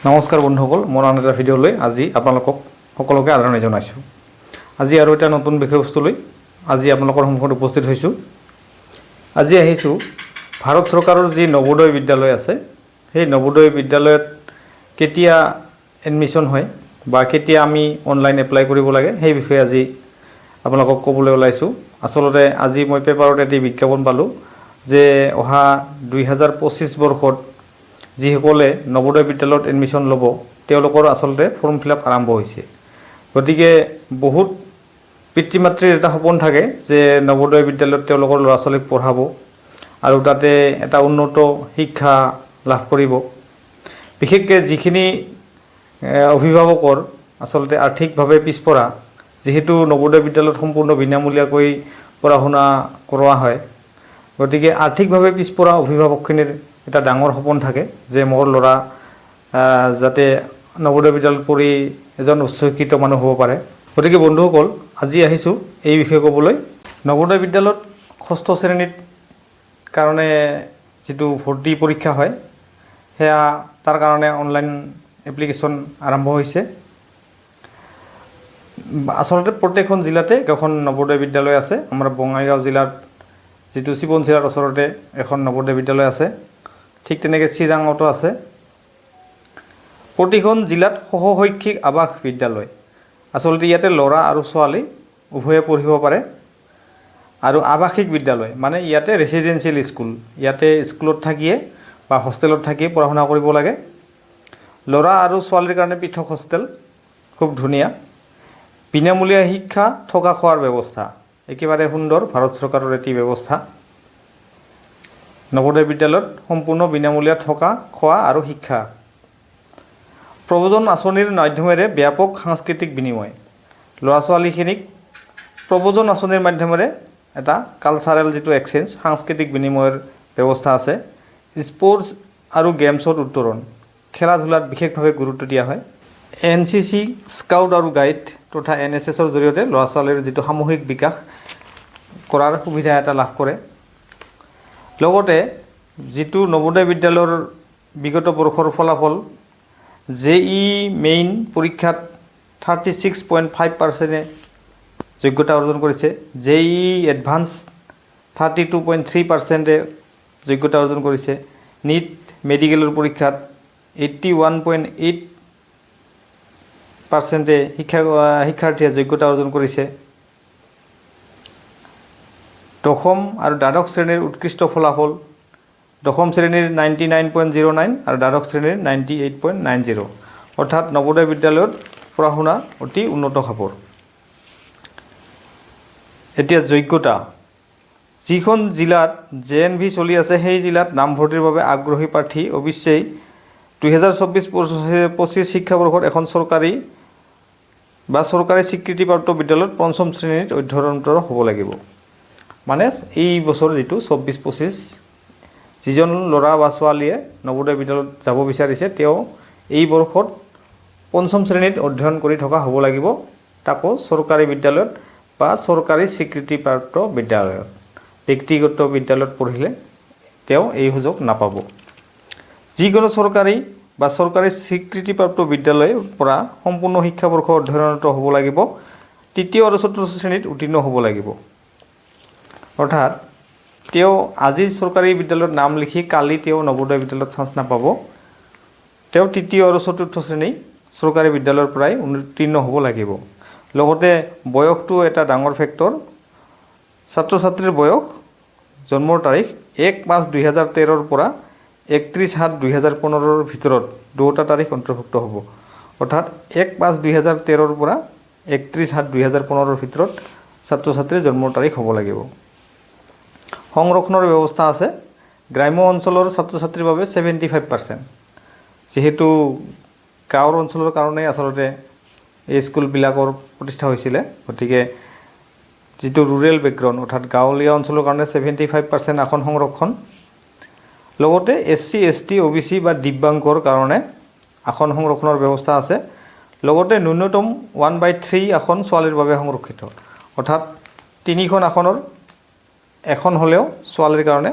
নমস্কাৰ বন্ধুসকল, মোৰ আন এটা ভিডিঅ'লৈ আজি আপোনালোকক সকলোকে আদৰণি জনাইছোঁ। আজি আৰু এটা নতুন বিষয়বস্তু লৈ আজি আপোনালোকৰ সন্মুখত উপস্থিত হৈছোঁ। আজি আহিছোঁ ভাৰত চৰকাৰৰ যি নৱোদয় বিদ্যালয় আছে, সেই নৱোদয় বিদ্যালয়ত কেতিয়া এডমিশ্যন হয় বা কেতিয়া আমি অনলাইন এপ্লাই কৰিব লাগে সেই বিষয়ে আজি আপোনালোকক ক'বলৈ ওলাইছোঁ। আচলতে আজি মই পেপাৰত এটি বিজ্ঞাপন পালোঁ যে অহা 2025 বৰ্ষত যিসকলে নৱোদয় বিদ্যালয়ত এডমিশ্যন ল'ব তেওঁলোকৰ আচলতে ফৰ্ম ফিল আপ আৰম্ভ হৈছে। গতিকে বহুত পিতৃ মাতৃৰ এটা সপোন থাকে যে নৱোদয় বিদ্যালয়ত তেওঁলোকৰ ল'ৰা ছোৱালীক পঢ়াব আৰু তাতে এটা উন্নত শিক্ষা লাভ কৰিব। বিশেষকৈ যিখিনি অভিভাৱকৰ আচলতে আৰ্থিকভাৱে পিছপৰা, যিহেতু নৱোদয় বিদ্যালয়ত সম্পূৰ্ণ বিনামূলীয়াকৈ পঢ়া শুনা কৰোৱা হয়, গতিকে আৰ্থিকভাৱে পিছপৰা অভিভাৱকখিনিৰ এটা ডাঙৰ সপোন থাকে যে মোৰ ল'ৰা যাতে নৱোদয় বিদ্যালয়ত পঢ়ি এজন উচ্চ শিক্ষিত মানুহ হ'ব পাৰে। গতিকে বন্ধুসকল, আজি আহিছোঁ এই বিষয়ে ক'বলৈ। নৱোদয় বিদ্যালয়ত ষষ্ঠ শ্ৰেণীত কাৰণে যিটো ভৰ্তি পৰীক্ষা হয়, সেয়া তাৰ কাৰণে অনলাইন এপ্লিকেশ্যন আৰম্ভ হৈছে। আচলতে প্ৰত্যেকখন জিলাতে এখন নৱোদয় বিদ্যালয় আছে। আমাৰ বঙাইগাঁও জিলাত যিটো শিৱনশিৰাৰ ওচৰতে এখন নৱোদয় বিদ্যালয় আছে, ঠিক তেনেকৈ চিৰাঙতো আছে। প্ৰতিখন জিলাত সহশৈক্ষিক আৱাস বিদ্যালয়, আচলতে ইয়াতে ল'ৰা আৰু ছোৱালী উভয়ে পঢ়িব পাৰে। আৰু আৱাসিক বিদ্যালয় মানে ইয়াতে ৰেচিডেঞ্চিয়েল স্কুল, ইয়াতে স্কুলত থাকিয়ে বা হোষ্টেলত থাকিয়ে পঢ়া শুনা কৰিব লাগে। ল'ৰা আৰু ছোৱালীৰ কাৰণে পৃথক হোষ্টেল, খুব ধুনীয়া। বিনামূলীয়া শিক্ষা, থকা খোৱাৰ ব্যৱস্থা, একেবাৰে সুন্দৰ ভাৰত চৰকাৰৰ এটি ব্যৱস্থা। নৱোদয় বিদ্যালয়ত সম্পূৰ্ণ বিনামূলীয়া থকা খোৱা আৰু শিক্ষা। প্ৰব্ৰজন আঁচনিৰ মাধ্যমেৰে ব্যাপক সাংস্কৃতিক বিনিময়, ল'ৰা ছোৱালীখিনিক প্ৰব্ৰজন আঁচনিৰ মাধ্যমেৰে এটা কালচাৰেল যিটো এক্সচেঞ্জ, সাংস্কৃতিক বিনিময়ৰ ব্যৱস্থা আছে। স্পৰ্টছ আৰু গেমছত উত্তৰণ, খেলা ধূলাত বিশেষভাৱে গুৰুত্ব দিয়া হয়। NCC, স্কাউট আৰু গাইড তথা NSSৰ জৰিয়তে ল'ৰা ছোৱালীৰ যিটো সামূহিক বিকাশ কৰাৰ সুবিধা এটা লাভ কৰে। লগতে যিটো নৱোদয় বিদ্যালয়ৰ বিগত বৰ্ষৰ ফলাফল, JEE মেইন পৰীক্ষাত 36.5% যোগ্যতা অৰ্জন কৰিছে। JEE এডভান্স 32.3% যোগ্যতা অৰ্জন কৰিছে। NEET মেডিকেলৰ পৰীক্ষাত 81.8% শিক্ষাৰ্থীয়ে যোগ্যতা অৰ্জন কৰিছে। দশম আৰু দ্বাদশ শ্ৰেণীৰ উৎকৃষ্ট ফলাফল, দশম শ্ৰেণীৰ 99.09 আৰু দ্বাদশ শ্ৰেণীৰ 98.90, অৰ্থাৎ নৱোদয় বিদ্যালয়ত পঢ়া শুনা অতি উন্নত খাপৰ। এতিয়া যোগ্যতা, যিখন জিলাত JNV চলি আছে সেই জিলাত নামভৰ্তিৰ বাবে আগ্ৰহী প্ৰাৰ্থী অৱশ্যেই 2024-25 শিক্ষাবৰ্ষত এখন চৰকাৰী স্বীকৃতিপ্ৰাপ্ত বিদ্যালয়ত পঞ্চম শ্ৰেণীত অধ্যয়নৰত হ'ব লাগিব। মানে এই বছৰ যিটো 24-25 যিজন ল'ৰা বা ছোৱালীয়ে নৱোদয় বিদ্যালয়ত যাব বিচাৰিছে, তেওঁ এই বৰ্ষত পঞ্চম শ্ৰেণীত অধ্যয়ন কৰি থকা হ'ব লাগিব, তাকো চৰকাৰী বিদ্যালয়ত বা চৰকাৰী স্বীকৃতিপ্ৰাপ্ত বিদ্যালয়ত। ব্যক্তিগত বিদ্যালয়ত পঢ়িলে তেওঁ এই সুযোগ নাপাব। যিকোনো চৰকাৰী বা চৰকাৰী স্বীকৃতিপ্ৰাপ্ত বিদ্যালয়ৰ পৰা সম্পূৰ্ণ শিক্ষাবৰ্ষ অধ্যয়নৰত হ'ব লাগিব, তৃতীয় আৰু চতুৰ্থ শ্ৰেণীত উত্তীৰ্ণ হ'ব লাগিব। অৰ্থাৎ তেওঁ আজি চৰকাৰী বিদ্যালয়ত নাম লিখি কালি তেওঁ নৱোদয় বিদ্যালয়ত চান্স নাপাব। তেওঁ তৃতীয় আৰু চতুৰ্থ শ্ৰেণী চৰকাৰী বিদ্যালয়ৰ পৰাই উত্তীৰ্ণ হ'ব লাগিব। লগতে বয়সটো এটা ডাঙৰ ফেক্টৰ। ছাত্ৰ ছাত্ৰীৰ বয়স, জন্মৰ তাৰিখ 1/5/2013 পৰা 31/7/2015 ভিতৰত দুটা তাৰিখ অন্তৰ্ভুক্ত হ'ব। অৰ্থাৎ 1/5/2013 পৰা 31/7/2015 ভিতৰত ছাত্ৰ ছাত্ৰীৰ জন্মৰ তাৰিখ হ'ব লাগিব। সংৰক্ষণৰ ব্যৱস্থা আছে। গ্ৰাম্য অঞ্চলৰ ছাত্ৰ ছাত্ৰীৰ বাবে 75%, যিহেতু গাঁৱৰ অঞ্চলৰ কাৰণে আচলতে এই স্কুলবিলাকৰ প্ৰতিষ্ঠা হৈছিলে, গতিকে যিটো ৰুৰেল বেকগ্ৰাউণ্ড অৰ্থাৎ গাঁৱলীয়া অঞ্চলৰ কাৰণে 75% আসন সংৰক্ষণ। লগতে SC, ST, OBC বা দিব্যাংগৰ কাৰণে আসন সংৰক্ষণৰ ব্যৱস্থা আছে। লগতে ন্যূনতম 1/3 আসন ছোৱালীৰ বাবে সংৰক্ষিত, অৰ্থাৎ 3খন আসনৰ এখন হ'লেও ছোৱালীৰ কাৰণে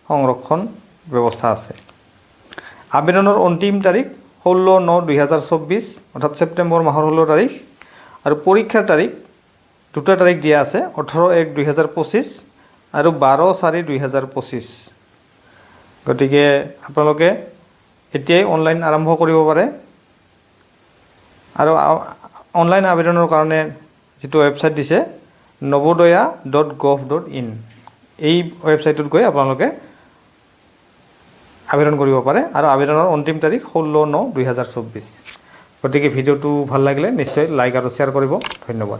সংৰক্ষণ ব্যৱস্থা আছে। আবেদনৰ অন্তিম তাৰিখ 16/9/2024 অৰ্থাৎ ছেপ্টেম্বৰ মাহৰ 16 তাৰিখ আৰু পৰীক্ষাৰ তাৰিখ দুটা তাৰিখ দিয়া আছে 18/1/2025 আৰু 12/4/2025 গতিকে আপোনালোকে এতিয়াই অনলাইন আৰম্ভ কৰিব পাৰে আৰু অনলাইন আবেদনৰ কাৰণে যিটো ৱেবছাইট দিছে navodaya.gov.in এই ৱেবছাইটত গৈ আপোনালোকে আবেদন কৰিব পাৰে আৰু আবেদনৰ অন্তিম তাৰিখ 16/9/2024 গতিকে ভিডিঅ'টো ভাল লাগিলে নিশ্চয় লাইক আৰু শ্বেয়াৰ কৰিব ধন্যবাদ